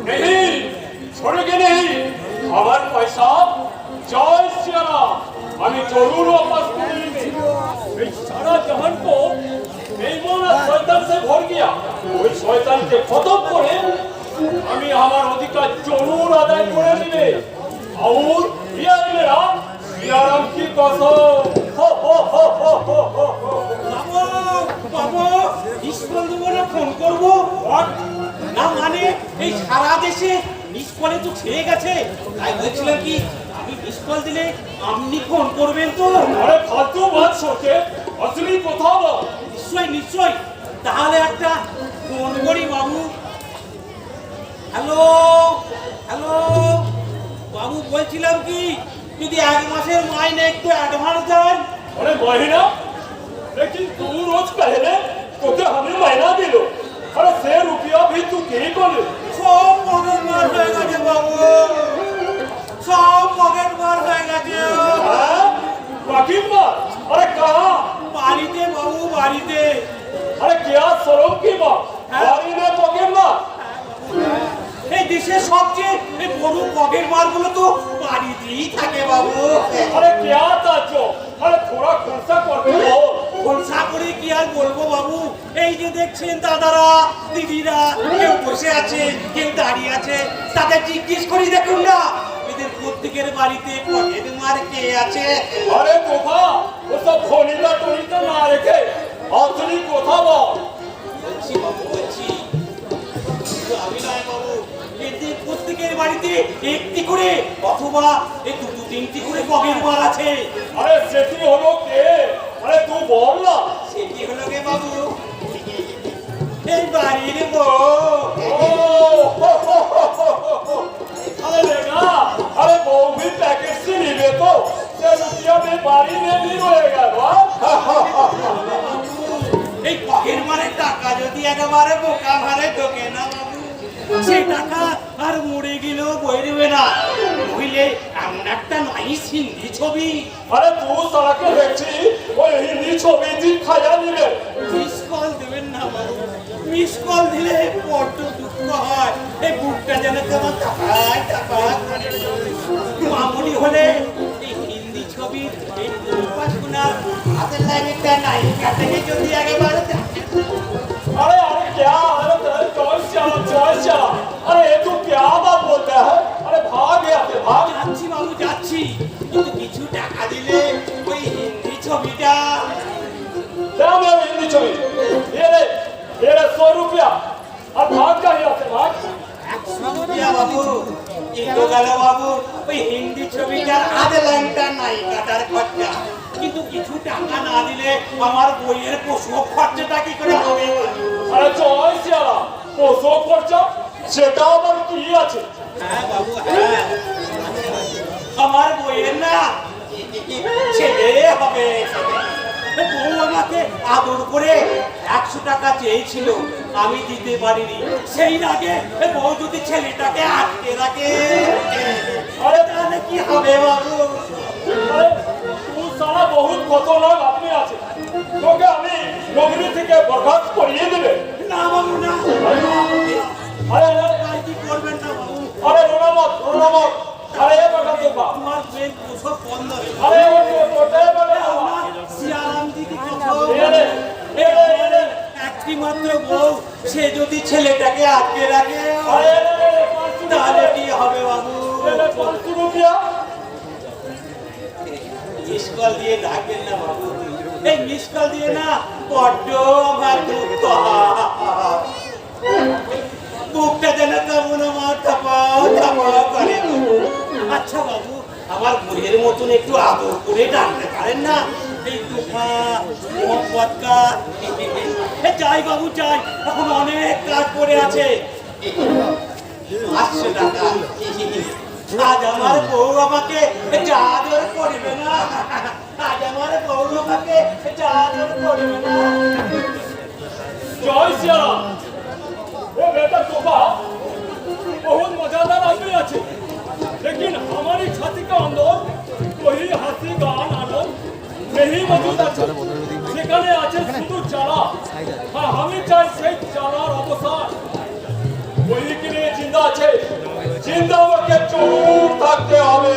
नहीं छोड़ेंगे नहीं हमारे पैसा जय श्री राम हमें जरूर वापस मिलेंगे सारा जहान को बेईमान शैतान से भर गया ওই শয়তানকে খতম করে আমি আমার অধিকার জরুর আদায় করে নেবে और ये मेरा राम की कसम বাবা বাবা স্কুল দেবো না ফোন করবো না মানে এই সারা দেশে স্কুলে তো ছেড়ে গেছে তাই বলছিলাম কি আমি স্কুল দিলে আপনি ফোন করবেন তো আরে ফালতু বাত ছোটে আসলে কথা বল নিশ্চয় নিশ্চয় তাহলে একটা ফোন করি বাবু হ্যালো হ্যালো বাবু বলছিলাম কি যদি এক মাসের মাইনে একটু অ্যাডভান্স দেন अरे महीना लेकिन तू रोज पहले तो क्या हमें महीना दिलो अरे 100 रुपया भी तू के बोले সব মগের মার হয়ে গেছে বাবু সব মগের মার হয়ে গেছে हाँ बाकी बात अरे कहाँ বাড়িতে বাবু বাড়িতে अरे क्या शर्म की बात बारी में पके मार এই দেশের সবচেয়ে এই বড় মগের মারগুলো তো বাড়িতেই থাকে বাবু अरे क्या ताजो अरे थोड़ा खर्चा कर दे খোলসা করে কি আর বলবো বাবু এই যে দেখছেন দাদারা দিদিরা কেউ বসে আছে কেউ দাঁড়িয়ে আছে তাদের জিজ্ঞেস করি দেখুন না এদের প্রত্যেকের বাড়িতে পকেট মার কে আছে अरे कोफा वो सब खोनीला टोनीला ना रखे असली कोथा बोल বলছি বাবু বলছি কিন্তু আমি নয় বাবু এদের প্রত্যেকের বাড়িতে একটি করে অথবা এই দুটো তিনটি করে পকেট মার আছে अरे सेठी होलो के अरे तू बोल ना সেটি হলো গে বাবু এই বাড়ির বউ अरे लेगा अरे वो भी पैकेट से नहीं ले तो ये रुपया में बारी में नहीं रहेगा এই পকেট মারের টাকা যদি একেবারে বোকা ভারে ঢোকে না বাবু সেই টাকা আর মরে গেলেও বই দেবে না নইলে এমন একটা নাইস হিন্দি ছবি अरे तू सड़क देखी वो हिंदी छवि जी खाया नहीं ले মিস কল দেবেন না বাবু মিস কল দিলে বড্ড দুঃখ হয় এই বুকটা যেন তোমার টাকায় টাকা মামুনি হলে এই হিন্দি ছবির এই দুর্বাসনা হাতের লাইনটা নায়িকা থেকে যদি একেবারে দেখে अरे अरे क्या अरे तेरे चॉइस चला अरे ये तू क्या बात बोलता है अरे भाग गया थे भाग যাচ্ছি বাবু যাচ্ছি কিন্তু কিছু টাকা দিলে ওই হিন্দি ছবিটা क्या मैं हिंदी छवि ये ले 100 रुपया और भाग जा यहाँ से भाग 100 রুপিয়া বাবু কিন্তু গেল বাবু ওই হিন্দি ছবিটার আধে লাইনটা নায়িকাটার খরচা কিন্তু কিছু টাকা না দিলে আমার বইয়ের পোষক খরচাটা কি করে হবে अरे चॉइस चला पोसो खर्चा সেটা আবার কি আছে হ্যাঁ বাবু হ্যাঁ আমার বইয়ের না ছেলে হবে বউ আমাকে আদর করে 100 টাকা চেয়েছিল আমি দিতে পারিনি সেই আগে বউ যদি ছেলেটাকে আটকে রাখে আরে তাহলে কি হবে বাবু अरे तू साला बहुत खतरनाक आदमी আছে তোকে আমি নগরী থেকে বরখাস্ত করিয়ে দেবে না বাবু না अरे अरे কি করবেন না বাবু अरे रोना मत अरे ये बता दो बा তোমার পেট ওসব বন্ধ হয়ে अरे वो छोटे बड़े সিয়ারাম দিদি ये ले একটি মাত্র বউ সে যদি ছেলেটাকে আটকে রাখে अरे তাহলে কি হবে বাবু ये 500 रुपया মিস কল দিয়ে ডাকবেন না বাবু এই মিস কল দিয়ে না বড্ড আমার দুঃখ বুকটা যেন কেমন আমার থাপা করে আচ্ছা বাবু আমার বইয়ের মতন একটু আদর করে ডাকতে পারেন না এই তুফা মোহাম্মদকা যাই বাবু যাই এখন অনেক কাজ পড়ে আছে 500 টাকা আজ আমার বউ আমাকে যা আদর করবে না আজ আমার বউ আমাকে যা আদর করবে না जय श्री राम वो बेटा तोबा बहुत मजेदार आदमी আছে लेकिन हमारी छाती का अंदर वही हंसी गान आनंद नहीं मौजूद আছে সেখানে আছে শুধু জ্বালা হ্যাঁ, আমি চাই সেই চালার অবসান। ওই কিনে জিন্দা আছে, জিন্দা আমাকে চুপ থাকতে হবে।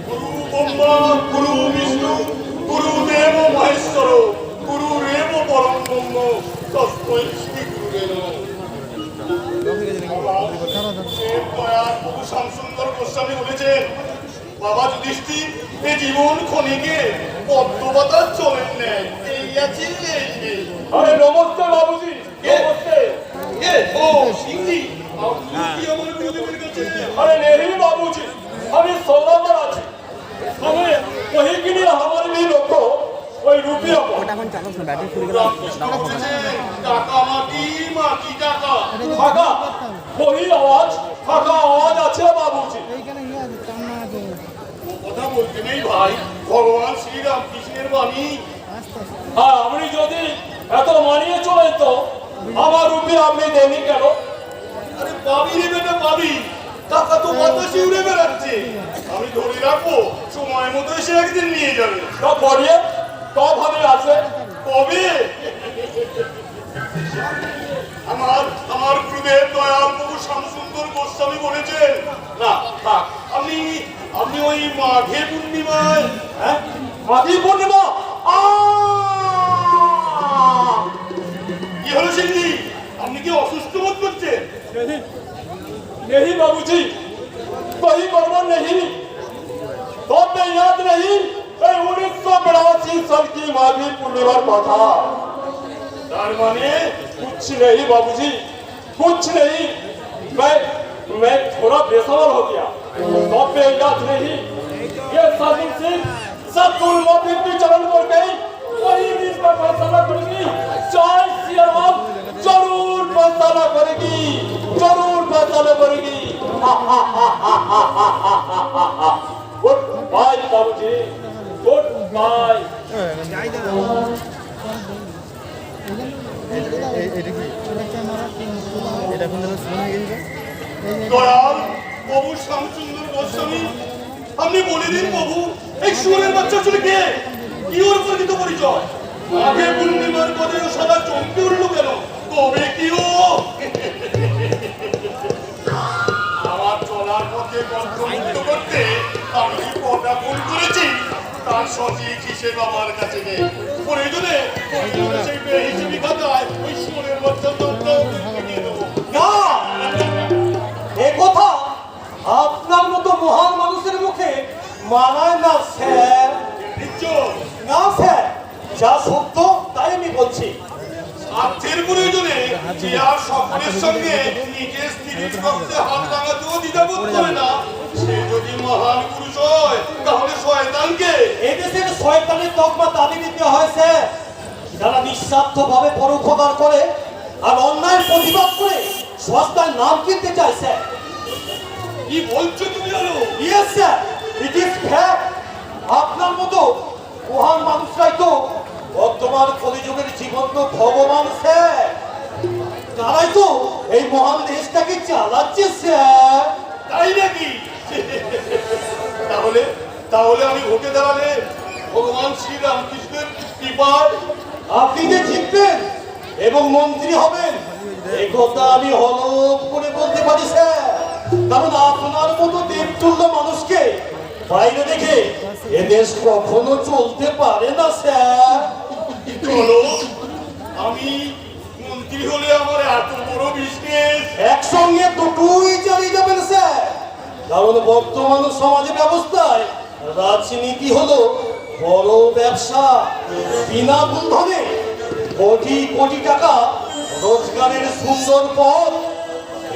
গুরু ব্রহ্মা গুরু বিষ্ণু গুরুদেব মহেশ্বর গুরুরেব পরম ব্রহ্ম তস্मै শ্রী গুরুবে নমঃ। প্রভু শ্যামসুন্দর গোস্বামী বলেছেন, বাবা যুধিষ্ঠির এ জীবন ক্ষণিকে পদ্মপাতা চলেন নেয়, এই আছে এই। আরে নমস্তে বাবুজি, নমস্তে। ও সিংহি, আপনি কি আমার গুরুদেবের কাছে? अरे नहीं बाबूजी, अभी 16 पर आছি। हमें वही के लिए हमारे भी लोग को वही रुपया को রামকৃষ্ণ বলেছেন, টাকা মাটি মাটি টাকা। फाका वही आवाज फाका आवाज আছে বাবুজি। কথা বলতে নেই ভাই, ভগবান শ্রী রামকৃষ্ণের বাণী। হ্যাঁ, আপনি যদি এত মানিয়ে চলেন তো আমার রুপি আপনি দেননি কেন? আরে পাবি রে বেটা পাবি, টাকা তো বাতাসে উড়ে বেড়াচ্ছে। আমি ধরে রাখবো, সময় মতো এসে একদিন নিয়ে যাবে। তা পড়িয়ে কব ভাবে আছে? কবে? আমার আমার গুরুদেব দয়াল প্রভু শ্যামসুন্দর গোস্বামী বলেছেন, না থাক, আপনি আপনি ওই মাঘে পূর্ণিমায়, হ্যাঁ, মাঘী পূর্ণিমা। কি হলো সিংহি, আপনি কি অসুস্থ বোধ করছেন? नहीं नहीं बाबूजी, कोई बर्बाद नहीं। तो मैं याद नहीं 1982 साल की माघी पूर्णिमा का था। তার মানে कुछ नहीं बाबूजी, कुछ नहीं। मैं थोड़ा बेसवाल हो गया। तो मैं याद नहीं। ये साजिश सिंह सतगुरु माफी की चरण कर गई, वही भी इसका फैसला करेगी। जय सिया राम जरूर फैसला करेगी, जरूर फैसला करेगी। गुड बाय बाबूजी, गुड बाय। দয়াল প্রভু শ্যামসুন্দর গোস্বামী, আপনি বলে দিন প্রভু, এই সুরের বাচ্চা ছিল কে? কি ওর পরিচিত পরিচয়? মাঘে পূর্ণিমার পরে সদা চমকে উঠলো কেন? কবে কি ও? আমার চলার পথে কণ্ঠমুক্ত করতে আমি যে কটা ফোন করেছি তার সঠিক হিসেব আমার কাছে নেই। প্রয়োজনে সেই বেহিসেবি খাতায় ওই সুরের বাচ্চা দিয়ে দেবো। না, এ কথা আপনার মতো মহান মানুষের মুখে মানায় না স্যার। নিশ্চয় না স্যার, যা সত্য তাই আমি বলছি। স্বার্থের প্রয়োজনে যে আর সকলের সঙ্গে নিজের স্ত্রীর রক্তে হাত লাগাতেও দ্বিধাবোধ করে না, সে যদি মহান পুরুষ হয় তাহলে শয়তানকে। এদেশের শয়তানের তকমা দাবি দিতে হয় স্যার, যারা নিঃস্বার্থ ভাবে পরোপকার করে আর অন্যায়ের প্রতিবাদ করে সস্তার নাম কিনতে চায় স্যার। কি বলছো তুমি জানো? Yes sir, it is fact. আপনার মতো মহান মানুষরাই তো বর্তমান কলিযুগের জীবন্ত ভগবান স্যার। তারাই তো এই মহান দেশটাকে চালাচ্ছে স্যার। তাই নাকি? তাহলে তাহলে আমি ভোটে দাঁড়ালে ভগবান শ্রী রামকৃষ্ণের কৃপায় আপনি যে জিতবেন এবং মন্ত্রী হবেন এই কথা আমি হলফ করে বলতে পারি স্যার। কারণ আপনার মতো দেবতুল্য মানুষকে বাইরে দেখে এ দেশ কখনো চলতে পারে না স্যার। চলো, আমি মন্ত্রী হলে আমার এত বড় বিজনেস। একসঙ্গে দুটোই চালিয়ে যাবেন স্যার। কারণ বর্তমান সমাজ ব্যবস্থায় রাজনীতি হলো বড় ব্যবসা। বিনা মূলধনে কোটি কোটি টাকা রোজগারের সুন্দর পথ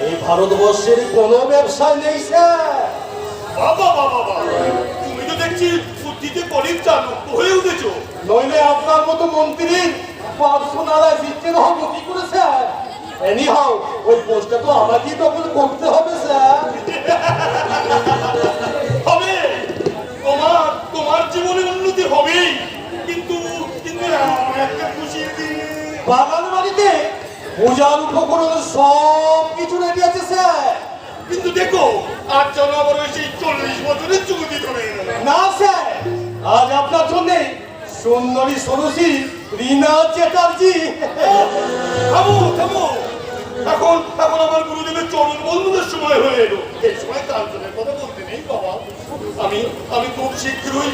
এই ভারতবর্ষের কোনো ব্যবসায় নেই স্যার। বাবা বাবা বাবা, তুমি তো দেখছি বুদ্ধিতে কলিক চালুক্ত হয়ে উঠেছো। নইলে আপনার মতো মন্ত্রীর পার্সোনালাইজ ইচ্ছেন হবো কি করে স্যার? এনিহাউ ওই পোস্টটা তো আমাকেই তখন করতে হবে স্যার। হবে, তোমার তোমার জীবনে উন্নতি হবেই, কিন্তু কিন্তু এমন একটা খুশির দিনে বাগান বাড়িতে পূজার উপকরণ সব কিছু রেডি আছে স্যার। কিন্তু দেখো আর যেন আবার ওই সেই 40 বছরের চুক্তি করে গেল। না স্যার, আজ আপনার জন্য সুন্দরী সরসী রীনা চ্যাটার্জি। থামো থামো, এখন এখন আমার গুরুদেবের চরণ বন্ধনের সময় হয়ে এলো। এই সময় কাঞ্চনের কথা বলতে নেই বাবা। আমি আমি খুব শীঘ্রই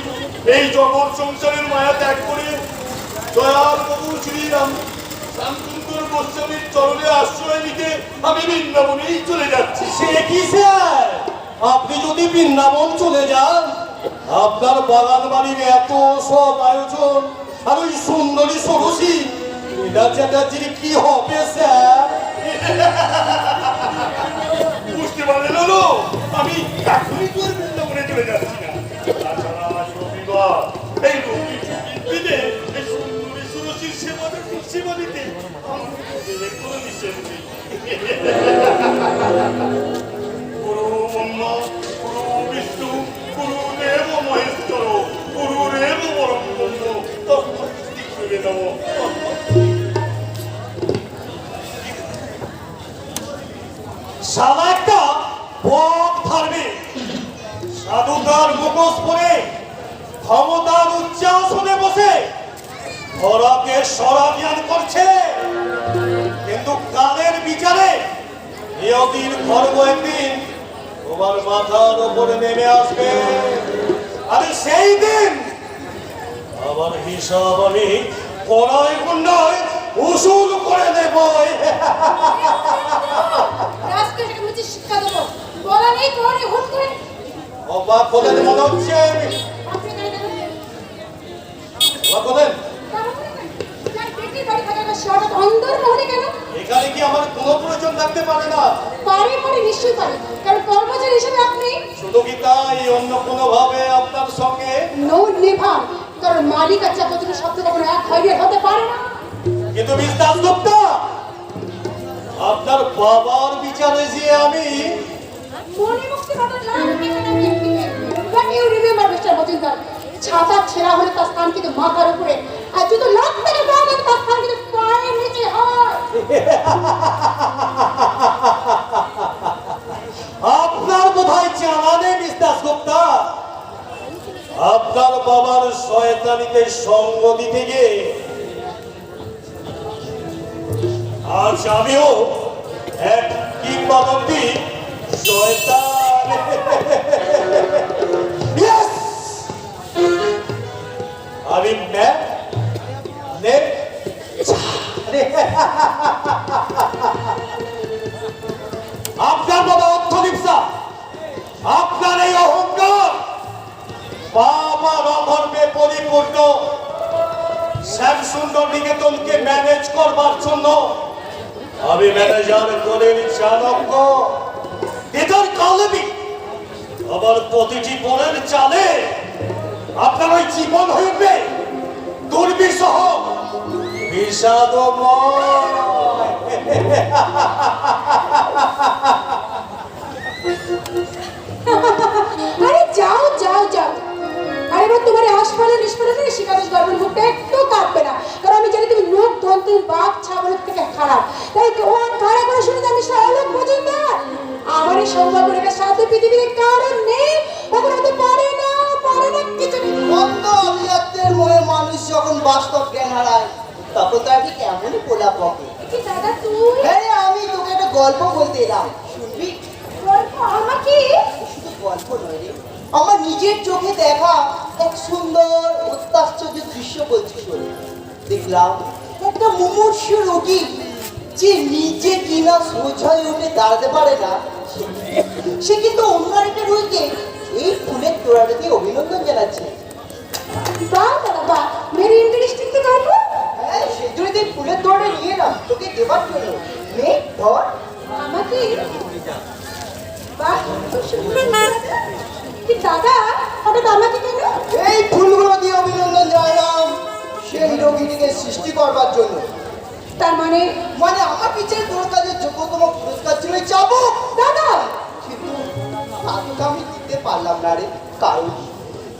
এই জগৎ সংসারের মায়া ত্যাগ করে দয়াল প্রভু শ্রীরাম রামচন্দ্র গোস্বামীর চরণে আশ্রয় নিতে আমি বৃন্দাবনেই চলে যাচ্ছি। সে কি স্যার, আপনি যদি বৃন্দাবন চলে যান, আপনার বাগান বাড়ির এত সব আয়োজন আর ওই সুন্দরী সরসী রীনা চ্যাটার্জির কি হবে স্যার? বুঝতে পারলেন হলো, আমি এখনই তোর বৃন্দাবনে চলে যাচ্ছি না। তাছাড়া আজ রবিবার, এই রবি ছুটির দিনে এই সুন্দরী সুরসীর সেবা দিতে আমার গুরুদেবের কোনো নিষেধ নেই। গুরু ব্রহ্মা, গুরু বিষ্ণু, গুরুদেব মহেশ্বর, গুরুরেব পরম ব্রহ্ম, তস্मै শ্রী গুরুবে নমঃ। শালা একটা বক ধার্মিক, সাধুতার মুখোশ পরে ক্ষমতার উচ্চাসনে বসে ধরাকে সরা জ্ঞান করছে, কিন্তু কালের বিচারে নিয়তির খর্ব একদিন তোমার মাথার উপরে নেমে আসবে। আরে সেই দিন আমার হিসাব আমি কড়াই গুন্ডায় উসুল করে দেব। রাজকে মুঝে শিক্ষা দেবো, বলা নেই তোরে হুট করে অবাক হলেন মনে হচ্ছে। আপনি কেন দেবেন? অবাক হলেন? যার পেটের বাড়ি থাকা একটা শহর অন্দর মহলে কেন? এখানে কি আমার কোনো প্রয়োজন থাকতে পারে না? পারে নিশ্চয়ই পারে, কারণ কর্মচারী হিসেবে আপনি শুধু কি তাই, অন্য কোনো ভাবে আপনার সঙ্গে? নো নেভার, কারণ মালিক আর চাকরের শব্দ কখনো এক হয়ে হতে পারে না। কিন্তু মিস দাশগুপ্তা, আপনার বাবার বিচারে যে আমি মনে মুক্তি কথা জানি না আমি but you remember mister Majumdar, ছাতা ছেঁড়া হলে তার স্থান কিন্তু মাথার উপরে, আর যদি লাখ থেকে পাওয়া গেলে তার স্থান কিন্তু পায়ের নিচে হয়। আপনার বোধহয় জানা নেই মিস দাশগুপ্তা, আপনার বাবার শয়তানিতে সঙ্গ দিতে গিয়ে আজ আমিও এক কিংবদন্তি শয়তান। Yes! আমি আপনার বাবা অর্থলিপ্সা, আপনার এই অহংকার বাবার অধর্মে পরিপূর্ণ শ্যামসুন্দর নিকেতনকে ম্যানেজ করবার জন্য আমি ম্যানেজার কোলের চাণক্য এটার কালবি আমার প্রতিটি পরের চালে আপনার ওই জীবন হইবে দুর্বিষহ বিষাদময়। আরে যাও যাও যাও, আরে এবার তোমার হাসপাতালে নিষ্পাতালে শিকারের গর্বের মুখটা একটু কাঁপবে না, কারণ আমি জানি তুমি লোক দন্তের বাপ ছাগলের থেকে খারাপ। তাই ওর কারা করে শুনে আমি শাহরুখ মজুমদার, আমার এই সৌভাগ্য রেখা সাথে পৃথিবীতে কারণ নেই, তখন হতে পারে না কিছু নেই। অন্ধ অভিজাত্যের মোহে মানুষ যখন বাস্তব জ্ঞান হারায়, তখন তার ঠিক এমনই পোলা পকে। কি দাদা তুই? হ্যাঁ, আমি তোকে একটা গল্প বলতে এলাম, শুনবি? গল্প আমাকে? শুধু গল্প নয় রে, আমার নিজের চোখে দেখা এক সুন্দর অত্যাশ্চর্য দৃশ্য বলছি শোন। দেখলাম একটা মুমূর্ষ রোগী, যে নিজে কিনা সোজায় উঠে দাঁড়াতে পারে না, সে কিন্তু অন্য আরেকটা রোগীকে এই ফুলের তোড়াটা দিয়ে অভিনন্দন জানাচ্ছে। বাহ দাদা বাহ, ভেরি ইন্টারেস্টিং তো গল্প। হ্যাঁ, সেজন্য তুই ফুলের তোড়ে নিয়ে নাম তোকে দেবার জন্য। নে ধর। আমাকে? বাহ, খুব সুন্দর দাদা। কি দাদা, হঠাৎ আমাকে কেন? এই ফুলগুলো দিয়ে অভিনন্দন জানালাম সেই রোগীটিকে সৃষ্টি করবার জন্য। তার মানে আমার পিছিয়ে তোর কাজের যোগ্যতম পুরস্কার ছিল এই চাবুক। দাদা, কিন্তু তাকে আমি দিতে পারলাম না রে,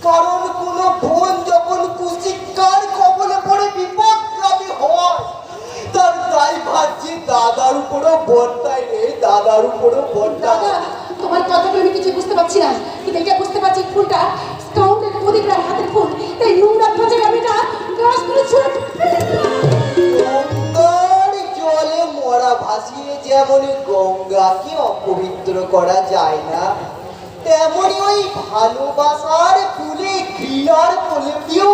কারণ কোনো বোন যখন কুশিক্ষার কবলে পড়ে বিপদগামী হয়, তার দায় ভাবছি দাদার উপরও বর্তায় রে, দাদার উপরও বর্তায়। দাদা তোমার কথাগুলো আমি কিছু বুঝতে পারছি না, কিন্তু এটা বুঝতে পারছি ফুলটা স্কাউটের প্রদীপের হাতের ফুল, তাই নোংরা ফাঁচায় আমি এটা গাছগুলো ছুঁড়ে গঙ্গার জলে মরা ভাসিয়ে যেমন গঙ্গাকে অপবিত্র করা যায় না, তেমনি ওই ভালোবাসার ফুলে ঘৃণার প্রলেপ দিও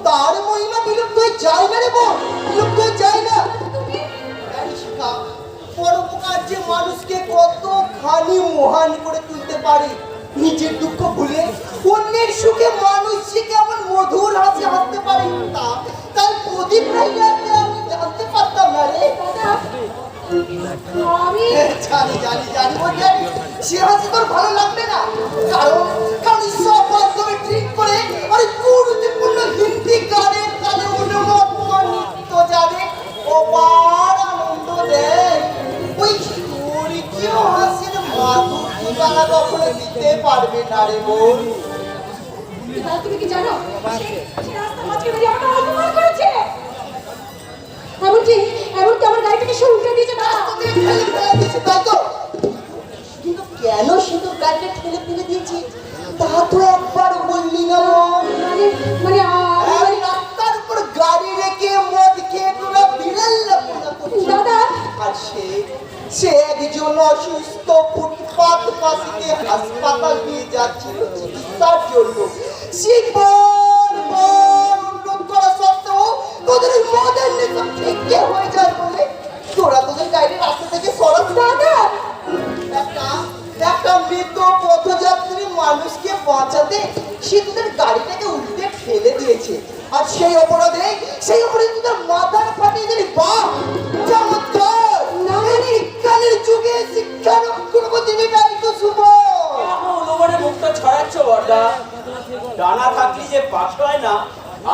তার মহিমা বিলুপ্ত হয়ে যায় না রে বোন, বিলুপ্ত হয়ে যায় না। জানিস না, পরোপকার যে মানুষকে কতখানি মহান করে তুলতে পারে। নিজের দুঃখ ভুলে অন্যের সুখে মানুষ যে কেমন মধুর হাসি হাসতে পারে তা তার প্রদীপ রাইয়াকে আমি জানতে পারতাম না রে। আমি জানি জানি জানি ও জানি, সে হাসি তোর ভালো লাগবে না, কারণ কারণ সব মাধ্যমে ঠিক করে আর গুরুত্বপূর্ণ হিন্দি গানের তালে অনুমত নৃত্য যাবে অপার আনন্দ দেয়। ওই স্বর্গীয় হাসির মাধুরী গানা কখনো দিতে পারবে না রে বোন। দাদা, তুমি কি জানো সে রাস্তা মাঝখানে দিয়ে আমাকে অপমান করেছে, এমনকি এমনকি আমার গাড়িটাকে সে উল্টে দিয়েছে দাদা। তোকে ঠেলে ফেলে দিয়েছে তাই তো, কিন্তু কেন সে তোর গাড়িটা ঠেলে ফেলে দিয়েছে তা তো একবার বললি না বোন। মানে মানে আর রাস্তার উপর গাড়ি রেখে মদ খেয়ে তোরা বিড়াল লাপনা করছিস। দাদা, আর সে একজন অসুস্থ ফুটপাত পাশে হাসপাতাল নিয়ে যাচ্ছিল চিকিৎসার জন্য। সে অনুরোধ করা সত্ত্বেও তোদের ওই মদের নেশা ফিকে হয়ে যায় বলে তোরা তোদের গাড়ি রাস্তা থেকে সরাস। দাদা, একটা মৃত পথযাত্রী মানুষকে বাঁচাতে সে তোদের গাড়িটাকে উল্টে ফেলে দিয়েছে, আর সেই অপরাধে তোদের মাথার ফাটিয়ে দিলি। বাহ, চমৎকার! বিজ্ঞানের যুগে শিক্ষার অগ্রগতি নির্ধারিত শুভ। অনুমানে মুখটা ছড়াচ্ছ বর্দা, ডানা থাকলে যে পাশ হয় না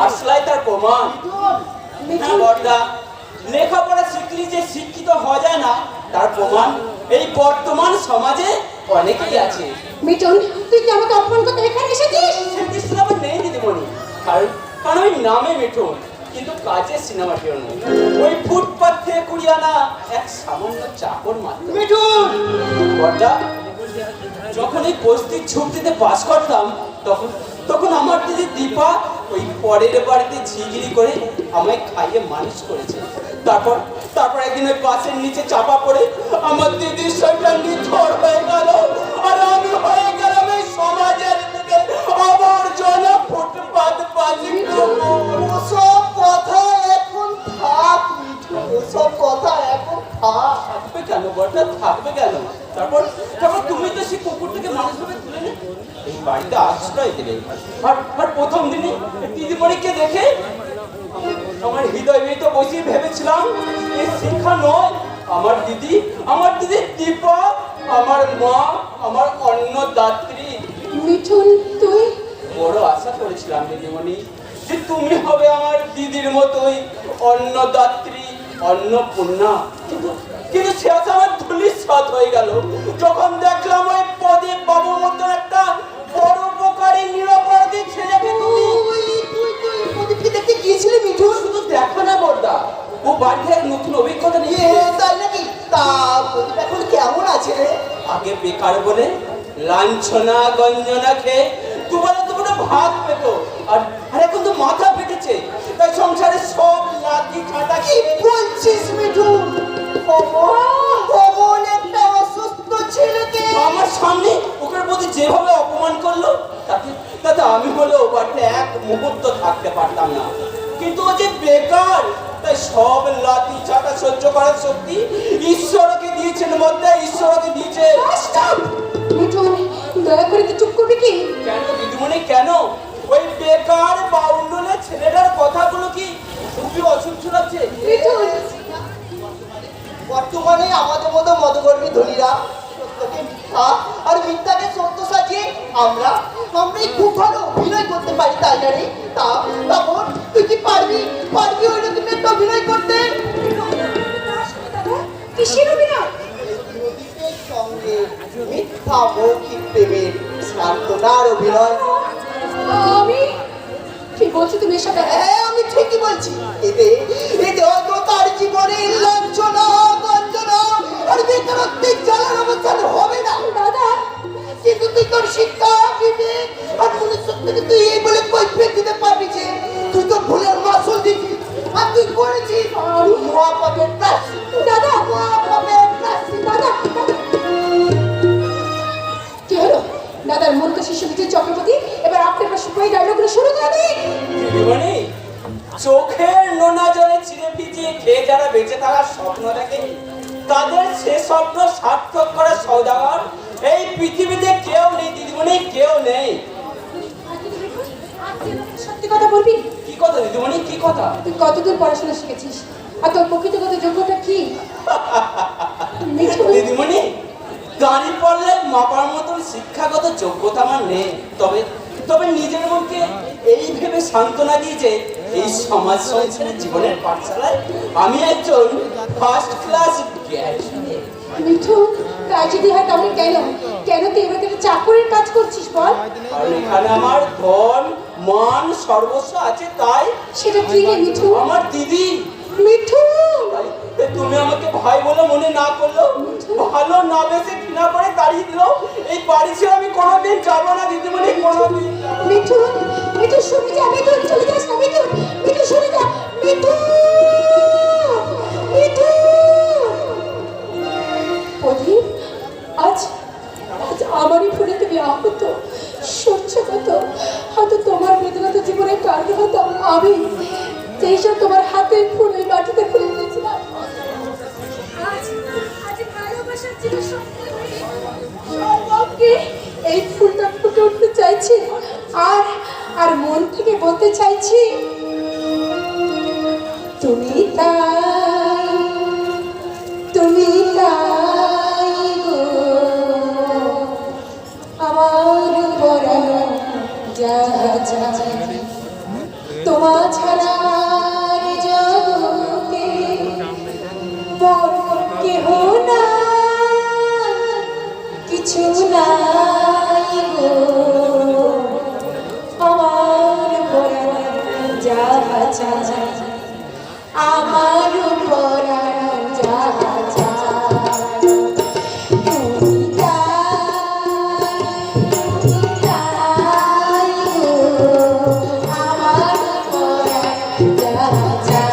আসলাই তার প্রমাণ। হ্যাঁ বর্দা, লেখাপড়া শিখলে যে শিক্ষিত হওয়া যায় না তার প্রমাণ এই বর্তমান সমাজে অনেকেই আছে। মিঠুন, তুই কি আমাকে অপমান করতে এখানে এসেছিস? হিন্দি সিনেমা নেই দিদিমণি, কারণ কারণ ওই নামে মিঠুন কিন্তু কাজে সিনেমাটিও নয়। ওই ফুটপাত থেকে কুড়িয়ে আনা এক সামান্য চাকর মাত্র। মিঠুন, বর্দা, যখন এই বস্তির ছুটিতে বাস করতাম তখন তখন আমার দিদি দীপা ওই পরের বাড়িতে ঝিগিরি করে আমায় খাইয়ে মানুষ করেছে। তারপর তারপর একদিন ওই বাসের নিচে চাপা পড়ে আমার দিদির শরীরটা নিথর হয়ে গেল, আর আমি হয়ে গেলাম এই সমাজের বুকে আবর্জনা ফুটপাত বাজি। ওসব কথা এখন থাক মিঠুন, ওসব কথা এখন থাক। থাকবে কেন বর্দা, থাকবে কেন? তারপর তারপর তুমি তো সেই কুকুরটাকে মানুষ ভাবে তুলে নে এই বাড়িতে আশ্রয় দিলে, আর প্রথম দিনই দিদিমণিকে দেখে আমার হৃদয় তো বসে ভেবেছিলাম এই শিক্ষা নয়, আমার দিদি দীপা, আমার মা, আমার অন্নদাত্রী। মিঠুন, তুই বড় আশা করেছিলাম দিদিমণি যে তুমি হবে আমার দিদির মতোই অন্নদাত্রী, অন্নপূর্ণা, কিন্তু কিন্তু সে আশা আমার ধূলিসাৎ হয়ে গেল যখন দেখলাম ওই প্রদীপ বাবুর মতো একটা পরোপকারী নিরপরাধী ছেলেকে তুমি। তুই প্রদীপকে দেখতে গিয়েছিলি মিঠুন? শুধু দেখা না বর্দা, ও বাড়িতে এক নতুন অভিজ্ঞতা নিয়ে। তাই নাকি? তা প্রদীপ এখন কেমন আছে রে? আগে বেকার বলে লাঞ্ছনা গঞ্জনা খেয়ে দুবেলা ভাত পেত, আর এখন তো মাথা পেটেছে, তাই সংসারে সব লাঠি ছাটা। কি বলছিস মিঠুন? অমন একটা অসুস্থ ছেলেকে আমার সামনে ওকে প্রতি যেভাবে অপমান করলো তাতে তাতে আমি হলেও বাড়িতে এক মুহূর্ত থাকতে পারতাম না। কিন্তু ও যে বেকার, তাই সব লাঠি ছাটা সহ্য করার শক্তি ঈশ্বরকে দিয়েছেন মধ্যে, ঈশ্বরকে দিয়েছে। মিঠুন, দয়া করে তুই চুপ করবি কি? কেন দিদিমণি কেন? ওই বেকার বাউন্ডুলের ছেলেটার কথাগুলো কি খুবই অসহ্য লাগছে? মিঠুন, বর্তমানে আমাদের মতো মতকর্মী ধনীরা সত্যকে মিথ্যা আর মিথ্যাকে সত্য সাজিয়ে আমরা খুব ভালো অভিনয় করতে পারি, তাই না রে? তখন তুই কি পারবি ওই রকম একটা অভিনয় করতে? কিসের অভিনয়? প্রদীপের সঙ্গে মিথ্যা মৌখিক প্রেমের সান্ত্বনার অভিনয়। আমি কি বলছো তুমি এসব? হ্যাঁ, আমি ঠিকই বলছি। এতে হয়তো তার জীবনে লাঞ্ছনা গঞ্জনা আর বেকারত্বের জ্বালার অবস্থান হবে না। দাদা, তুই তোর শিক্ষা বিবেক আর মনুষ্যত্বকে তুই এই বলে কৈফিয়ত দিতে পারবি যে তুই তো ভুলের মাসুল দিছিস আর তুই করেছিস মহাপাপের প্রায়শ্চিত্ত। দাদা মহাপাপের প্রায়শ্চিত্ত। দাদা কি হলো? দাদার মন তো শিশু বিজয় চক্রবর্তী, এবার আপনার পাশে বই ডায়লগুলো শুরু করে দিই। দিদিমণি, চোখের নোনা জলে চিড়ে ভিজিয়ে খেয়ে যারা বেঁচে থাকার স্বপ্ন দেখে তাদের সে স্বপ্ন সার্থক করার সওদাগর এই পৃথিবীতে কেউ নেই দিদিমণি, কেউ নেই। সত্যি কথা বলবি? কি কথা দিদিমণি, কি কথা? তুই কতদূর পড়াশোনা শিখেছিস আর তোর প্রকৃতিগত যোগ্যতা কি? মিঠু, দিদিমণি, দাঁড়ি পড়লে মাপার মতন শিক্ষাগত যোগ্যতা আমার নেই, তবে তবে নিজের মনকে এই ভেবে সান্ত্বনা দিই যে এই সমাজ সংসারের জীবনের পাঠশালায় আমি একজন ফার্স্ট ক্লাস গ্র্যাজুয়েট। মিঠু, তাই যদি হয় তাহলে কেন কেন তুই এবার থেকে চাকরির কাজ করছিস বল? কারণ এখানে আমার ধন মান সর্বস্ব আছে, তাই। সেটা কি রে মিঠু? আমার দিদি। মিঠু, তুমি আমাকে ভাই বলে মনে না করলো, ভালো না বেশে ঘৃণা করে তাড়িয়ে দিল, এই বাড়ি ছেড়ে আমি কোনোদিন যাবো না দিদিমণি, কোনোদিন। মিঠু, মিঠু শুনে যা। মিঠু চলে যাস না। মিঠু, মিঠু শুনে যা। মিঠু, মিঠু। প্রদীপ, আজ আজ আমারই ভুলে তুমি আহত সহ্যগত হয়তো তোমার বেদনাত জীবনের কারণ হতো আমি, যেসব তোমার হাতের ফুল ওই মাটিতে ফুলে দিয়েছিলাম। আজ আজ ভালোবাসার জীবন সর্বঙ্গে এই ফুলটা ফুটে উঠতে চাইছি আর আর মন থেকে বলতে চাইছি তুমি তাই, তুমি তাই গো আমার পরানো যা যা তোমার ছাড়া জগতে মোর কেহ নাই, কিছু নাই গো আমার পরানো যা যা আমার পরানো যা যা তুমি তাই গো আমার পরানো যা যা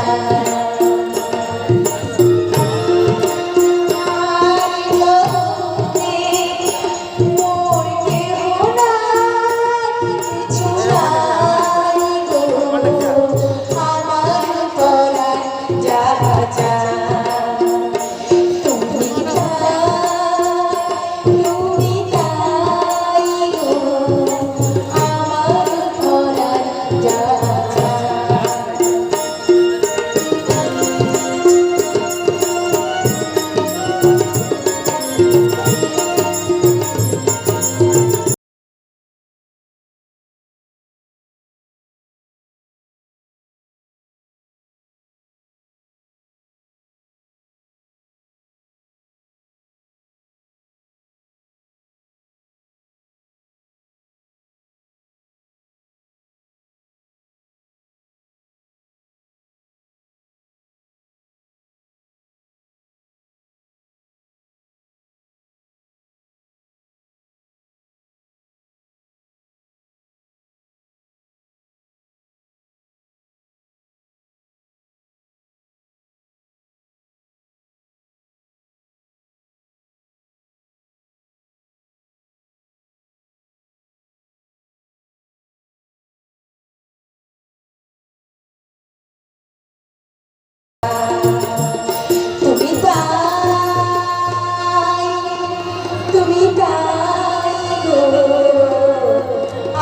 তুমি তাই গো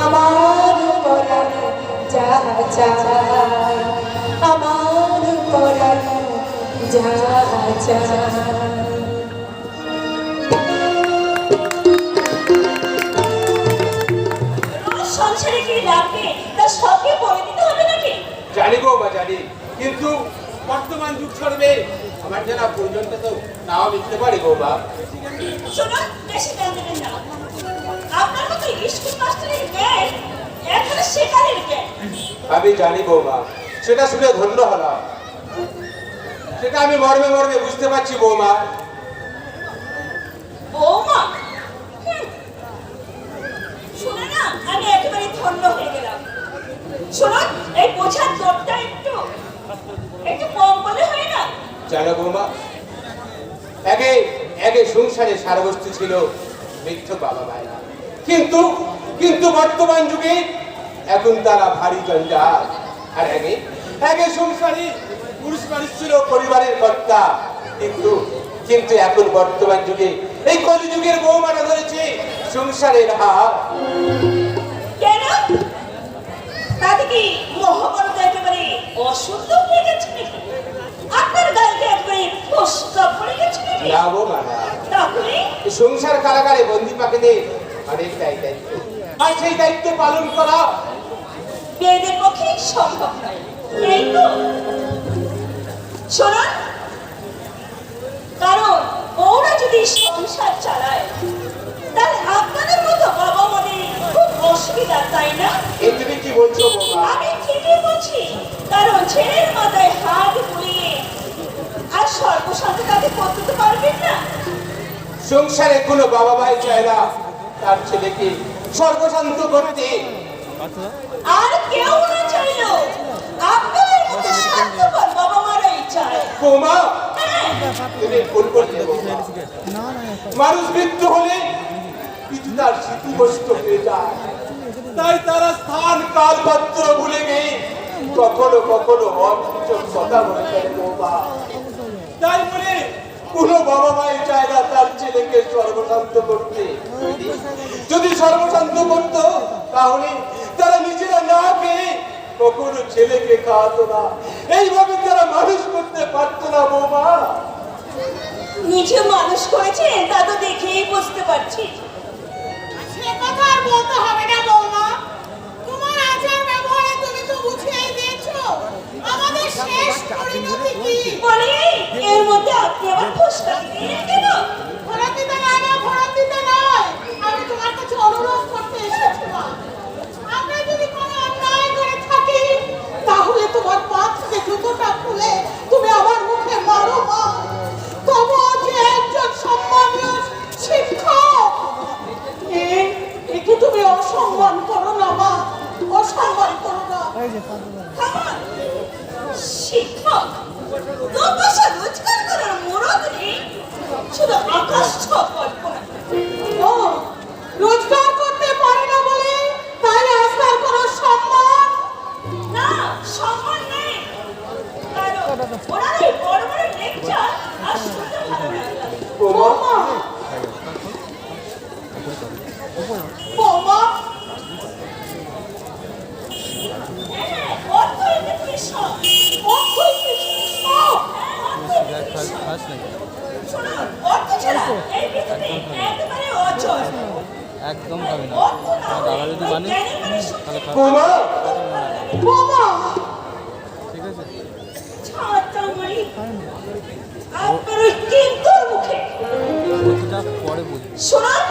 আমার পরানো যা যা আমার পরানো যা যা সংসারে কি লাগবে তা সবকে বলে দিতে হবে নাকি? জানি গো বা জানি, কিন্তু বর্তমান যুগ ছড়বে আমার জানা প্রয়োজনটা তো নাও লিখতে পারি গো বা। শোনো, বেশি দাম দেবেন না। আপনার মতো স্কুল মাস্টারের জ্ঞান এখানে শেখারের জ্ঞান। আমি জানি গো বা, সেটা শুনে ধন্য হলাম, সেটা আমি মর্মে মর্মে বুঝতে পারছি বৌমা। বৌমা? আমি একেবারে ধন্য হয়ে গেলাম। শুনুন, এই বোঝার দরটা একটু একটু কম বলে হয় না? জানো বৌমা, আগে আগে সংসারে সারবস্তু ছিল বৃদ্ধ বাবা মায়েরা, কিন্তু কিন্তু বর্তমান যুগে এখন তারা ভারী জঞ্জাল। আর আগে আগে সংসারে পুরুষ মানুষ ছিল পরিবারের কর্তা, কিন্তু কিন্তু এখন বর্তমান যুগে এই কলিযুগের বৌমারা ধরেছে সংসারের হার। কেন? তাতে কি মহাভারত একেবারে অসুন্দর হয়ে গেছে নাকি? আপনার গায়ে একবারে ফসকা পড়ে গেছে নাকি? না বৌমা না, তাহলে সংসার কারাগারে বন্দি পাখিদের অনেক দায়িত্ব, আর সেই দায়িত্ব পালন করা মেয়েদের পক্ষে সম্ভব নয়, এই তো। শুনুন, কারণ ওরা যদি সংসার চালায় তাহলে আপনাদের মতো বাবা মাদের খুব অসুবিধা, তাই না? এই তুমি কি বলছো বৌমা? আমি ঠিকই বলছি, কারণ ছেলের মাথায় হাত বুলিয়ে আর সর্বশান্ত তাকে করতে পারবেন না। সংসারে কোনো বাবা ভাই চায় না তার ছেলেকে সর্বশান্ত করতে। আর কেউ না চাইলো আপনাদের মতো স্বার্থপর বাবা মারাই চায়। বৌমা, হ্যাঁ, তুমি ভুল করলে বৌমা। মানুষ মৃত্যু হলে কিছু তার স্মৃতিগ্রস্ত হয়ে যায়, তাই তারা স্থান কাল পাত্র ভুলে গিয়ে কখনো কখনো অসুচক কথা বলে ফেলে বৌমা। তাই বলে কোনো বাবা মাই চায় না তার ছেলেকে সর্বশান্ত করতে। যদি সর্বশান্ত করত তাহলে তারা নিজেরা না পেয়ে কখনো ছেলেকে খাওয়াতো না, এইভাবে তারা মানুষ করতে পারতো না বৌমা। নিজে মানুষ করেছেন তা তো দেখেই বুঝতে পারছি। সে কথা আর বলতে হবে না বৌমা, তোমার আচার ব্যবহারে তুমি তো বুঝিয়ে দিয়েছো আমাদের শেষ পরিণতি কি। বলে এর মধ্যে আপনি আবার ফুসকা দিলেন কেন? ভরত দিতে নয় না, ভরত দিতে নয়, আমি তোমার কাছে অনুরোধ করতে এসেছি মা। আমরা যদি কোনো অন্যায় করে থাকি তাহলে তোমার পা থেকে জুতোটা খুলে তুমি আমার মুখে মারো মা। তবু যে একজন সম্মানীয় শিক্ষক, একে তুমি অসম্মান করো না মা, অসম্মান করো না। থামান। শিক্ষক দু পয়সা রোজগার করার মুরদ নেই, শুধু আকাশ ছোঁয়া কল্পনা। ও রোজগার করতে পারে না বলে তাই আজকাল কোনো সম্মান। না, সম্মান নেই, কারণ ওনার এই বড় বড় লেকচার আর শুনতে ভালো লাগে না। বৌমা, বৌমা, হ্যাঁ, অর্থই পৃথিবীর সব। অক্ষয় পৃথিবীর সব। হ্যাঁ, অর্থই পৃথিবীর সব। শুনুন, অর্থ ছাড়া এই পৃথিবী একেবারে অচল। একদম পাবে না। অর্থ না আমার দাদা যদি হলে মানে জ্ঞানী মানুষ তাহলে খাবে। বৌমা, বৌমা, ঠিক আছে, ছাতামুড়ি, আপনার ওই কিন্তর মুখে। বলছিটা পরে বুঝবি। শুনুন,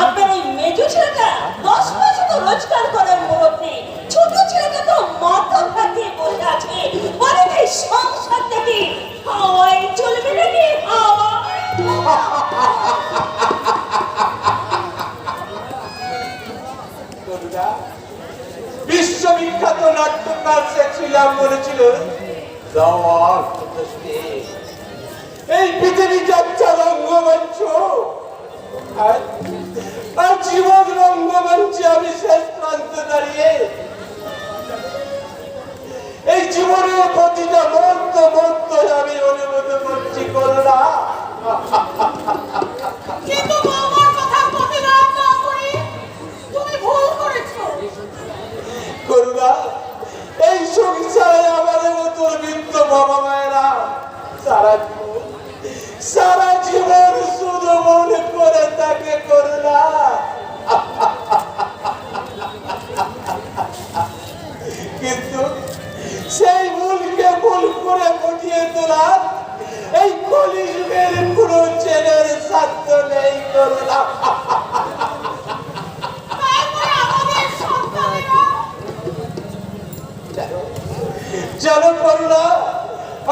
আপনার ওই মেজো ছেলেটা 10 পয়সা তো রোজগার করার মুরত নেই, ছোট ছেলেটা তো মাথা ফাটিয়ে বসে আছে। বলে এই সংসারটাকে হাওয়ায় চলবে নাকি হাওয়া? করুণা, বিশ্ববিখ্যাত নাট্যকার শেখ শ্রীরাম বলেছিল, "যাওয়ার প্রশ্নে এই পৃথিবী যাচ্ছে রঙ্গমঞ্চ, আর আর জীবন রঙ্গমঞ্চে আমি শেষ প্রান্তে দাঁড়িয়ে এই জীবনের প্রতিটা মুহূর্ত মুহূর্ত আমি অনুভূত করছি করুণা। কিন্তু বৌমার কথা প্রতিবাদ না করে তুমি ভুল করেছো। করুণা, এই সংসারে আমাদের মতো বৃদ্ধ বাবা মায়েরা সারা জীবন শুধু মনে করে থাকে করুণা। কিন্তু সেই ভুলকে ভুল করে ফুটিয়ে তোলা এই কলিযুগের পুরো ছেলের সাধ্য নেই করুণা। তারপরে আমাদের সন্তানেরা জানো করুণা,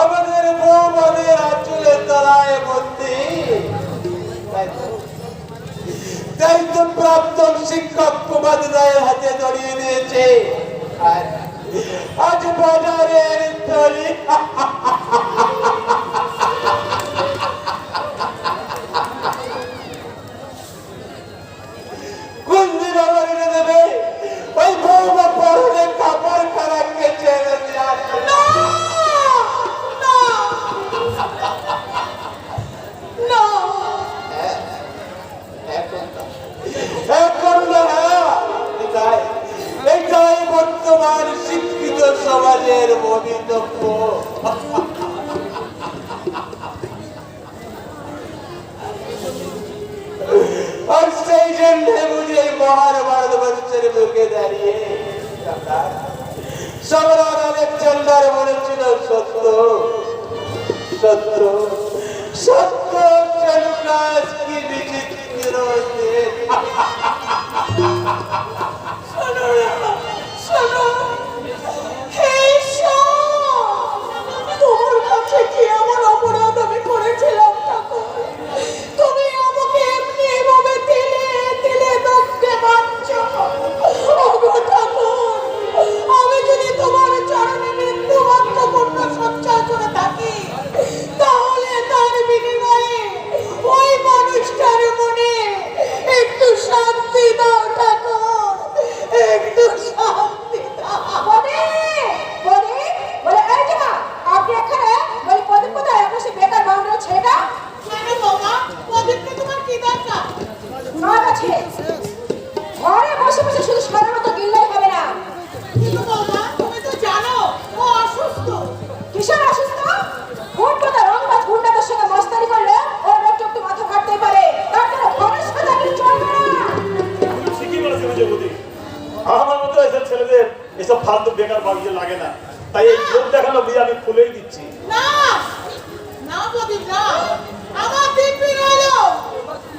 আমাদের বৌমাদের আঁচলে তলায় বন্দি, তাই তো দায়িত্ব প্রাক্তন শিক্ষক প্রভাত রায়ের হাতে ধরিয়ে দিয়েছে। আর আজ বাজারের তরি কোন দিন আমার এনে দেবে ওই বউমা পরনে কাপড় খারাপকে ছেড়ে দেওয়ার জন্য। এখন না, এটাই বর্তমান শিক্ষিত সমাজের ভবিতব্য। আর সেই জন্য বুঝে মহান ভারতবর্ষের বুকে দাঁড়িয়ে সম্রাট আলেকজান্ডার বলেছিল সত্য সত্য সত্য চলুকাজ কি বিচিত্র তোমার কাছে কি এমন অপরাধ আমি করেছিলাম ঠাকুর? তুমি আমাকে এমনি ভাবে দিলে দিলে দক্ষে মারছ। ওগো ঠাকুর, আমি যদি তোমার চরণে মৃত্যু মাত্র পূর্ণ সঞ্চয় করে থাকি, তাহলে তার বিনিময়ে ওই মানুষটার মনে একটু শান্তি দাও ঠাকুর, একটু শান্তি দাও। বলে এই যে মা, আপনি এখানে ওই প্রদীপ কোথায়? আপনার সে বেকার বাউন্ডারি ছেলেটা কেন বাবা, প্রদীপকে তোমার কি দরকার? কার আছে? ঘরে বসে বসে শুধু সাধারণত গিললেই হবে না। কিন্তু বাবা, তুমি তো জানো ও অসুস্থ। কিসের অসুস্থ? গুন্ডা রংবাজ গুন্ডাদের সঙ্গে মস্তানি করলে ওর একটু একটু মাথা ফাটতেই পারে। তার জন্য ঘরের সাথে আপনি চলবে না। ঠিকই বলেছে বিজয়পতি। আমার মতো এসব ছেলেদের এসব ফালতু বেকার বাগিয়ে লাগে না, তাই এই লোক দেখানো বিয়ে আমি খুলেই দিচ্ছি। না না প্রদীপ না, আমার দিব্যি রইল।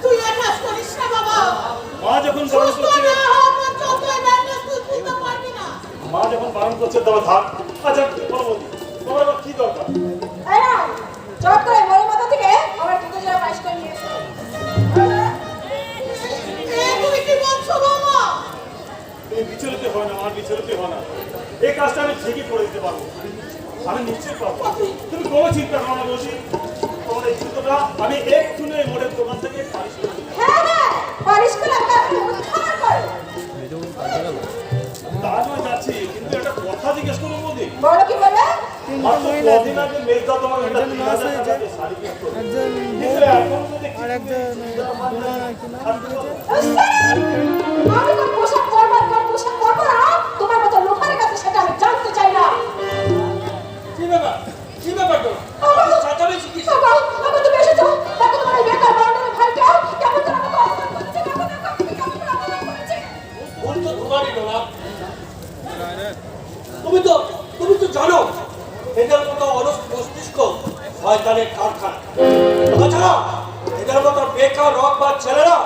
তুই এটা করিস না বাবা। মা যখন বারণ সুস্থ করছে, না হওয়া পর্যন্ত এই ব্যান্ডেজ তুই খুলতে পারবি না। মা যখন বারণ করছে তবে থাক। আচ্ছা বলবি তোমার আবার কি দরকার? এই না, চট করে মরে মাথা থেকে আমার দুটো জোড়া পাশ করে নিয়ে এসো। তুমি কি বলছো বাবা? তুমি বিচলিত হয় না, আমার বিচলিত হয় না। এই কাজটা আমি ঠিকই করে দিতে পারবো, আমি নিশ্চয়ই পারবো। তুমি কোনো চিন্তা করো না বলছি। তোমার এই জুতোটা আমি এক্ষুনি মোড়ের দোকান থেকে পালিশ করে দিলাম। হ্যাঁ, পালিশ করে আপনি উদ্ধার করো। তা নয় যাচ্ছি, কিন্তু একটা কথা জিজ্ঞেস করবো বৌদি। বড় কি বলে? মাত্র কদিন আগে মেজদা তোমার একটা 3000 টাকা দিয়ে শাড়ি কিনে দিল। একজন কিন্তু এখন যদি আর একজন বোনার আর কি নাম করেছে আমি কোন পোশাক করবো না। তোমার মতো লোকের কাছে সেটা আমি জানতে চাই না। কি ব্যাপার? কি ব্যাপার তো? চাচামেচি কি? বাবা তুমি এসেছো, দেখো তোমার এই বেকার বাউন্ডারি ভাইটা কেমন করে আমাকে অপমান করছে, কেমন করে অপমান করেছে। ভুল তো তোমারই না। তুমি তো জানো এদের মতো অলস মস্তিষ্ক শয়তানের কারখানা। তাছাড়া এদের মতো বেকার রকবার ছেলেরা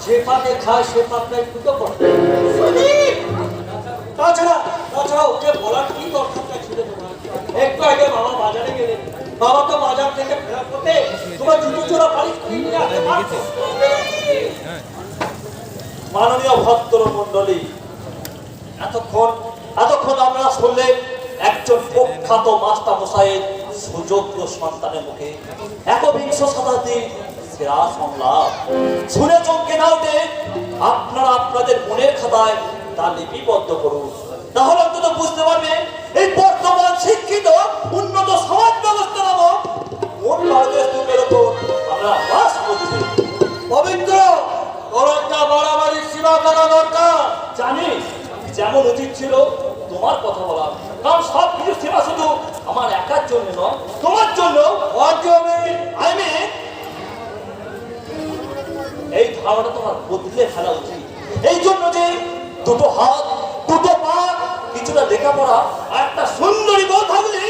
যে পাতে খায় সে পাতে ফুটো করে। তাছাড়া ওকে বলার কি দরকারটা ছিল তোমার? একটু আগে বাবা বাজারে গেলেন, বাবা তো বাজার থেকে ফেরার পথে তোমার জুতো চোরা পালিশ করে নিয়ে আসতে পারতো। মাননীয় ভদ্র মন্ডলী, এতক্ষণ আমরা শুনলেন একজন প্রখ্যাত মাস্টার মশাইয়ের সুযোগ্য সন্তানের মুখে একবিংশ শতাব্দীর সেরা সংলাপ। শুনে চমকে না উঠে আপনারা আপনাদের মনের খাতায় তা লিপিবদ্ধ করুন, তাহলে অন্তত বুঝতে পারবেন এই বর্তমান শিক্ষিত উন্নত সমাজ ব্যবস্থা নামক মোট ভারতীয় স্তূপের উপর আমরা বাস করছি। পবিত্র কলমটা বাড়াবাড়ির সীমা করা দরকার। জানিস যেমন উচিত ছিল তোমার কথা বলা, কারণ সব কিছু সীমা শুধু আমার একার জন্য নয়, তোমার জন্য। এই ধারণা তোমার বদলে ফেলা উচিত। এই জন্য যে দুটো হাত দুটো পা কিছুটা লেখাপড়া আর একটা সুন্দরী বউ থাকলে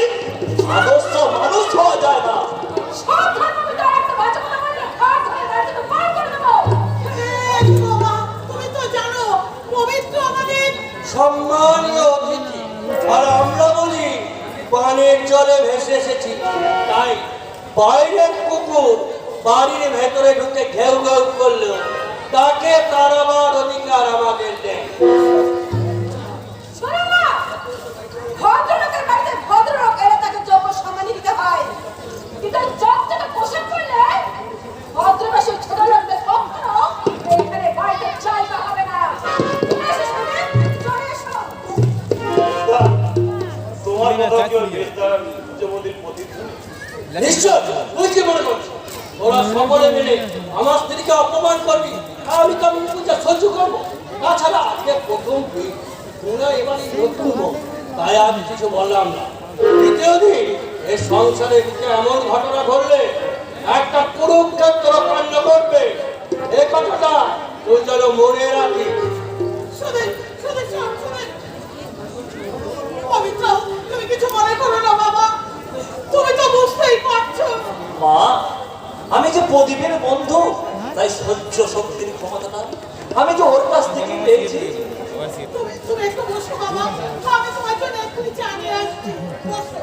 আদর্শ মানুষ হওয়া যায় না। সব ধর্মবিদ আর একটা বাজে কথা বললে ঘর ধরে দাঁড়িয়ে তো পার করে দেবো। বাবা, তুমি তো জানো পবিত্র আমাদের সম্মানীয় অতিথি, আর আমরা বলি পানের জলে ভেসে এসেছি, তাই বাইরের কুকুর বাড়ির ভেতরে ঢুকে ঘেউ ঘেউ করলেও তাকে তাড়াবার অধিকার আমাদের নেই। শোনো না, ভদ্রলোকের বাড়িতে ভদ্রলোক এলে তাকে যোগ্য সম্মানী দিতে হয়, কিন্তু জব থেকে পোশাক করলে ভদ্রবেশী ছোট লোকদের কখনো এখানে বাড়িতে চাইতে হবে না। এসো শুনে, চলে এসো। তোমার কথা কি ওই বেস্তার যুবতীর প্রতিধ্বনি? নিশ্চয়, তুই কি মনে করছিস ওরা সকলে মিলে আমার স্ত্রীকে অপমান করবি, আর আমি তো পূজা সহ্য করবো? তাছাড়া আজকে প্রথম দিন, তোমরা এবারই নতুন বউ, তাই আমি কিছু বললাম না। দ্বিতীয় দিন এই সংসারে কিছু এমন ঘটনা ঘটলে একটা কুরুক্ষেত্র কাণ্ড করবে, এই কথাটা তুই যেন মনে রাখিস। শুনেন, শুনেন, শুনেন। পবিত্র, তুমি কিছু মনে করো না বাবা, তুমি তো বুঝতেই পারছো। মা, আমি যে প্রদীপের বন্ধু, তাই সহ্য শক্তির ক্ষমতাটা আমি তো ওর কাছ থেকে পেয়েছি। তুমি একটু বসো বাবা, আমি তোমার জন্য এক্ষুনি চা নিয়ে আসছি। বসো।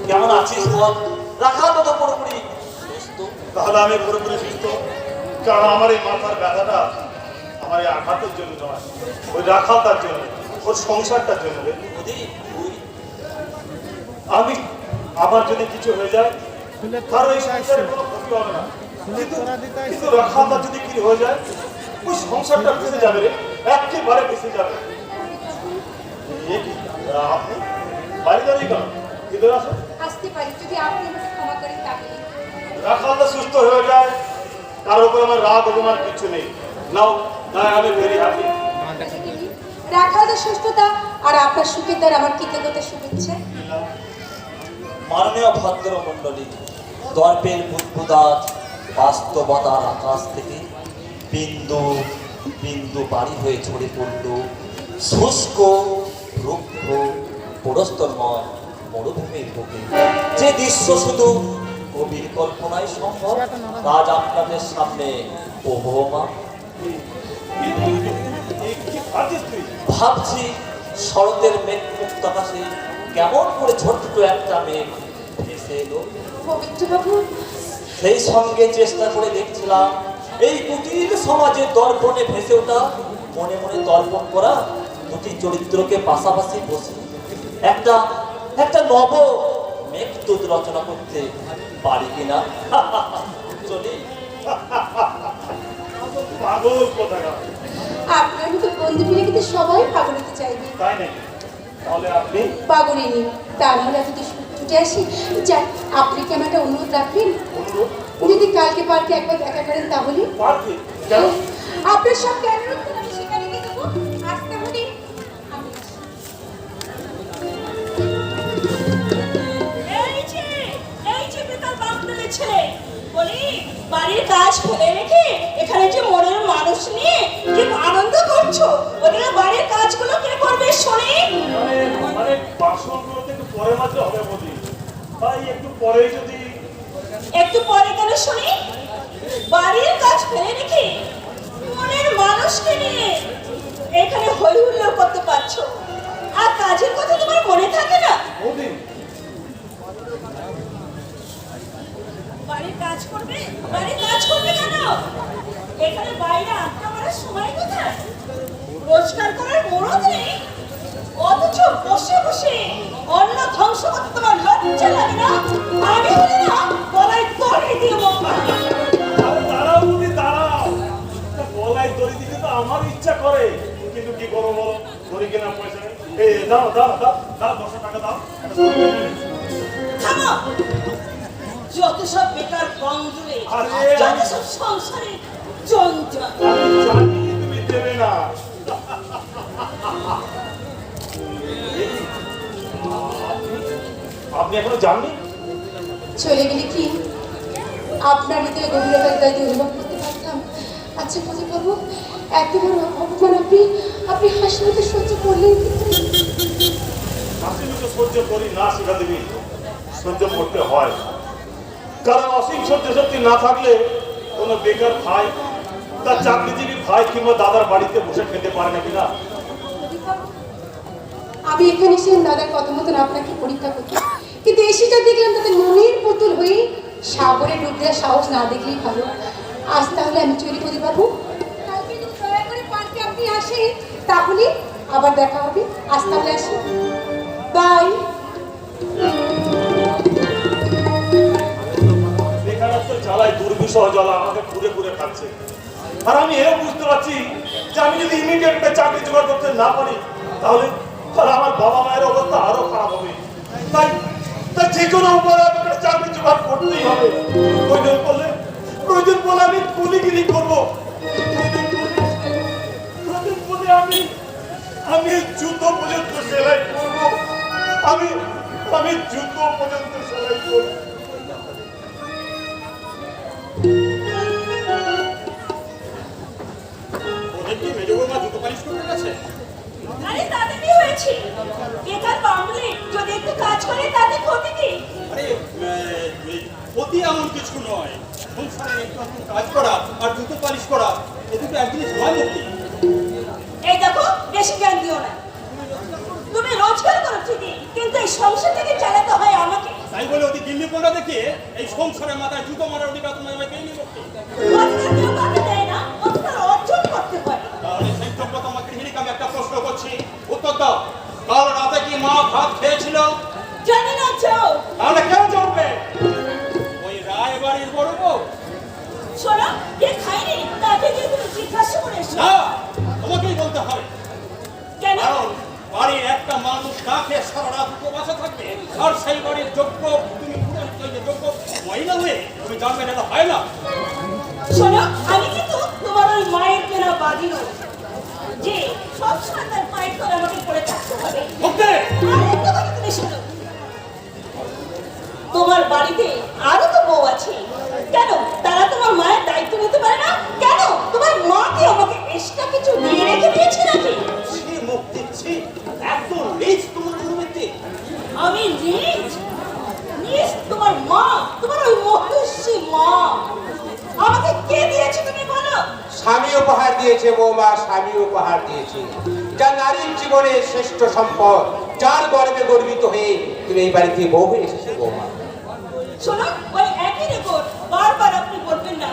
কেমন আছিস বল? রাখাল তো পুরোপুরি সুস্থ। তাহলে আমি পুরোপুরি সুস্থ, কারণ আমার এই মাথার ব্যথাটা আমার এই আঘাতের জন্য নয়, ওই রাখালটার জন্য, ওর সংসারটার জন্য রে। প্রদীপ, তুই আমি আমার যদি কিছু হয়ে যায় তার ওই সংসারে কোনো ক্ষতি হবে না, কিন্তু রাখালটা যদি কি হয়ে যায় ওই সংসারটা ভেসে যাবে রে, একেবারে ভেসে যাবে। এ কি, আপনি বাড়ি দাঁড়িয়ে কেন? ভিতরে আসো। আসতে পারি যদি আপনি আমাকে ক্ষমা করেন তাহলে। রাখালটা সুস্থ হয়ে যায়, তার উপর আমার রাগ অভিমান কিছু নেই। নাও, তাই আমি ভেরি হ্যাপি। রাখালদের সুস্থতা আর আপনার সুখের দ্বারা আমার কৃতজ্ঞতা শুভেচ্ছা। মাননীয় ভদ্র মণ্ডলী, দর্পের বুদ্বুদাত বাস্তবতার আকাশ থেকে বিন্দু বিন্দু বাড়ি হয়ে ঝরে পড়ল শুষ্ক রুক্ষ পরস্তরময় মরুভূমির বুকে। যে দৃশ্য শুধু কবির কল্পনায় সম্ভব, আজ আপনাদের সামনে প্রবহমান। ভাবছি শরতের মেঘ মুক্ত আকাশে কেমন করে ছোট্ট একটা মেঘ ভেসে এলো। পবিত্রবাবু, সেই সঙ্গে চেষ্টা করে দেখছিলাম এই কুটির সমাজের দর্পণে ভেসে ওঠা, মনে মনে দর্পণ করা দুটি চরিত্রকে পাশাপাশি বসে একটা একটা নব মেঘদূত রচনা করতে পারি কিনা। চলি। পাগল কোথাকার। আপনার মতো বন্ধু মিলে কিন্তু সবাই পাগল হতে চাইবে। তাই নাকি? তাহলে আপনি পাগলই নেই, তা নাহলে এত ছুটে আসি। যাক, আপনি কি আমার একটা অনুরোধ রাখবেন? অনুরোধ? যদি কালকে পার্কে একবার দেখা করেন তাহলে? পার্কে? কেন? আপনার সব জ্ঞান রক্ষণ আমি সেখানে গিয়ে দেবো। আজ তাহলে আমি আসি। এই যে বেতাল বাপদের ছেলে, বলি বাড়ির কাজ ফেলে রেখে এখানে যে মনের মানুষ নিয়ে কি আনন্দ করছো, ওদিকে বাড়ির কাজগুলো কে করবে শুনি? মানে বাসনগুলো তো একটু পরে মাঝে হবে বলি, তাই একটু পরে যদি। একটু পরে কেন শুনি? বাড়ির কাজ ফেলে রেখে মনের মানুষকে নিয়ে এখানে হই হুল্লোড় করতে পারছো, আর কাজের কথা তোমার মনে থাকে না? বৌদি, বাড়ির কাজ করবে? বাড়ির কাজ করবে কেন? এখানে বাইরে আটকা মারার সময় কোথায়? রোজগার করার মরদ নেই, অথচ বসে বসে অন্ন ধ্বংস করতে তোমার লজ্জা লাগে না? আমি হলে না গলায় দড়ি দিয়ে বলবো। আরে দাঁড়াও বৌদি, দাঁড়াও। গলায় দড়ি দিতে তো আমার ইচ্ছা করে, কিন্তু কি করবো বলো, দড়ি কেনার পয়সা নেই। এই দাও দাও দাও দাও, 10 টাকা দাও, একটা দড়ি কিনে নে। থামো, যত সব বেকার বন্ধুরে, আরে, যত সব সংসারে যন্ত্র। আমি জানি তুমি দেবে না। আপনি এখনো জাননি? চলে গেলে কি আপনার হৃদয়ে গভীরতা দায়িত্ব অনুভব করতে পারতাম? আচ্ছা প্রদীপবাবু, এত বড় অপমান আপনি হাসি মতো সহ্য করলেন কিন্তু। হাসি মুখে সহ্য করি না শিখা দেবী, সহ্য করতে হয়, কারণ অসীম সহ্য শক্তি না থাকলে কোনো বেকার ভাই তার চাকরিজীবী ভাই কিংবা দাদার বাড়িতে বসে খেতে পারে না কিনা। আমি এখানে এসে দাদার কথা মতন আপনাকে পরীক্ষা করতে, কিন্তু এসে যা দেখলাম তাতে মনের পুতুল হয়ে সাগরে ডুব দেওয়ার সাহস না দেখলেই ভালো। আজ তাহলে আমি চলি প্রদীপ বাবু, কালকে যদি দয়া করে পার্কে আপনি আসেন তাহলে আবার দেখা হবে। আজ তাহলে আসি, বাই। বেকারত্ব জ্বালায় দুর্বিষহ জ্বালা আমাকে ঘুরে ঘুরে খাচ্ছে। আর আমি এও বুঝতে পারছি যে আমি যদি ইমিডিয়েট একটা চাকরি জোগাড় করতে না পারি তাহলে তাহলে আমার বাবা মায়ের অবস্থা আরো খারাপ হবে। তাই তাই যে কোনো উপায়ে আমাকে একটা চাকরি জোগাড় করতেই হবে। প্রয়োজন বলে আমি কুলিগিরি করবো। প্রয়োজন বলে আমি জুতো পর্যন্ত সেলাই করবো। আমি জুতো পর্যন্ত সেলাই করবো। আরে তাতে কি হয়েছে? বেকার বাঙালি যদি একটু কাজ করে তাতে ক্ষতি কি? আরে ক্ষতি এমন কিছু নয়, সংসারে একটু একটু কাজ করা আর জুতো পালিশ করা এ দুটো এক জিনিস হয় নাকি? এই দেখো, বেশি জ্ঞান দিও না। তুমি রোজগার করো ঠিকই, কিন্তু এই সংসার থেকে চালাতে হয় আমাকে। তাই বলে ওদের দিল্লি পোড়া দেখে এই সংসারের মাথায় জুতো মারার অধিকার তোমার আমাকে নিয়ে করতে। রোজগার কেউ কাকে দেয় না, অধিকার অর্জন করতে হয়। তাহলে সেই জন্য তোমাকে গৃহিণীকে আমি একটা প্রশ্ন করছি, উত্তর দাও। কাল রাতে কি মা ভাত খেয়েছিল? জানি না যাও। তাহলে কেন চলবে? ওই রায় বাড়ির বড় বউ? শোনো, কে খায়নি তাকে গিয়ে তুমি জিজ্ঞাসা করে এসো। না, তোমাকেই বলতে হবে। কেন? কারণ বাড়ির একটা মানুষ না খেয়ে সারা রাত উপবাসে থাকবে, আর সেই বাড়ির যোগ্য তুমি যোগ্য মহিলা হয়ে তুমি জানবে না, এটা হয় না। শোনো, আমি কিন্তু তোমার ওই মায়ের কেনা বাদী নই যে সবসময় তার পায়ের তলে আমাকে পড়ে থাকতে হবে। ওকে, আরেকটা কথা তুমি শোনো, তোমার বাড়িতে আরো তো বউ আছে, কেন তারা তোমার মায়ের দায়িত্ব নিতে পারে না? কেন তোমার মা কি আমাকে এক্সট্রা কিছু দিয়ে রেখে দিয়েছে নাকি? সে মুখ দিচ্ছি একদম নিজ তোমার অনুমতি। আমি নিজ নিজ তোমার মা, তোমার ওই মহর্ষি মা আমাকে কে দিয়েছে তুমি বলো? স্বামী উপহার দিয়েছে বৌমা, স্বামী উপহার দিয়েছে, যা নারীর জীবনের শ্রেষ্ঠ সম্পদ, যার গর্বে গর্বিত হয়ে তুমি এই বাড়িতে বউ হয়ে এসেছো বৌমা। শোনো, ওই একই রেকর্ড বারবার আপনি বলবেন না,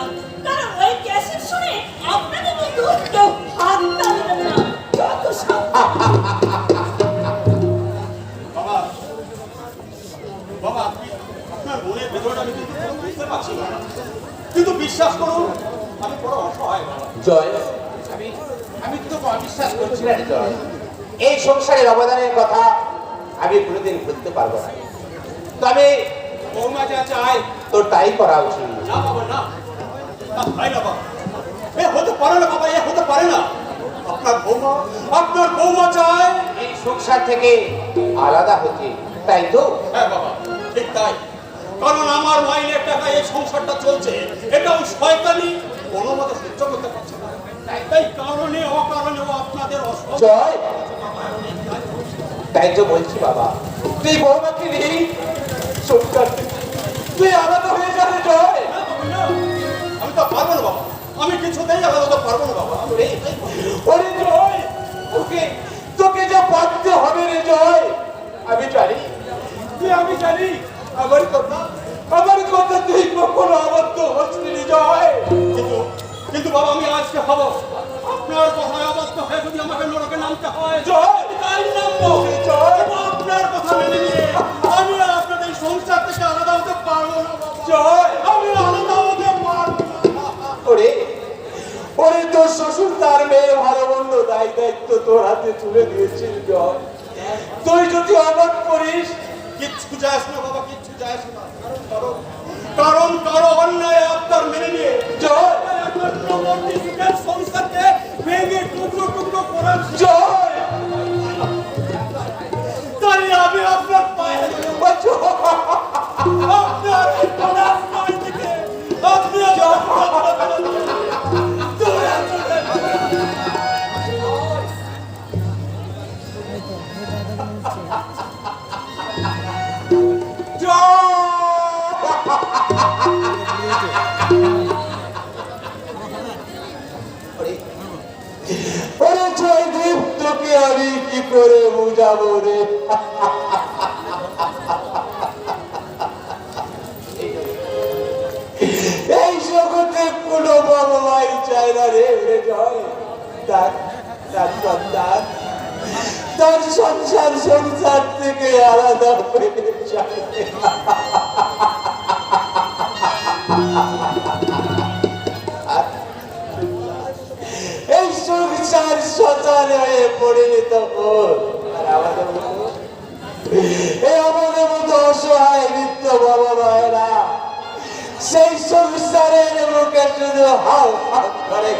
কারণ ওই ক্যাসেট শুনে আপনাকে কিন্তু কেউ হাত তালবেন না। যত সব বাবা, বাবা আপনার মনের ভেতরটা আমি কিন্তু বুঝতে পারছি না, কিন্তু বিশ্বাস করুন আমি বড় অসহায় বাবা। জয়, আমি তোকে অবিশ্বাস করছি না রে জয়। এই সংসারের অবদানের কথা আমি কোনোদিন ভুলতে পারবো না, তবে বৌমা যা চায় তোর তাই করা উচিত। না বাবা, না না, হয় না বাবা, এ হতে পারে না বাবা, এ হতে পারে না। আপনার বৌমা চায় এই সংসার থেকে আলাদা হতে, তাই তো? হ্যাঁ বাবা, ঠিক তাই। কারণ আমার মাইনের টাকায় এই সংসারটা চলছে, এটা ওই শয়তানি কোনো মতে সহ্য করতে পারছে না। তাই কারণে অকারণেও আপনাদের জয়, তাই তো বলছি বাবা, তুই বৌমাকে নিয়ে সংসার থেকে তুই আলাদা হয়ে যাবে জয়। আমি তো পারবো না বাবা, আমি কিছুতেই আলাদা হতে পারবো না বাবা। ওরে জয়, তোকে যা পারতে হবে রে জয়। আমি জানি, আমি জানি আমার কথা তুই কখনো আবদ্ধ হচ্ছিলি রে জয়। কিন্তু বাবা আমি আজকে হব, আপনার কথায় আবদ্ধ হয়ে যদি আমাকে নরকে নামতে হয় জয়, তাই নামবো। জয়, আপনার কথা মেনে নিয়ে আমি আপনাদের এই সংসার থেকে আলাদা হতে পারবো না বাবা। জয়, আমি আলাদা হতে পারবো না। ওরে তোর শ্বশুর তার মেয়ে ভালো মন্দ দায়িত্ব তোর হাতে তুলে দিয়েছিল জয়। তুই যদি অবাক করিস, কিচ্ছু যায় না বাবা, কিচ্ছু যায় না। কারণ কারো অন্যায় আপনার মেনে নিয়ে জয়, সংসারকে ভেঙে টুকরো টুকরো করার জয়, তাই আমি আপনার পায়ে আপনার পায়ে থেকে আপনি ওরে জয়দীপ, তোকে আমি কি করে বুঝাবো রে? এই জগতে সংসারে কোনো বাবা মাই চায় না রে জয়। তার সংসার সংসার থেকে আলাদা হয়ে যায়। এই সংসার সচাল হয়ে পড়েনি তখন। আর আমাদের মতো অসহায় বৃদ্ধ বাবা মায়েরা সেই সংসারের মুখে শুধু হাও হাও করে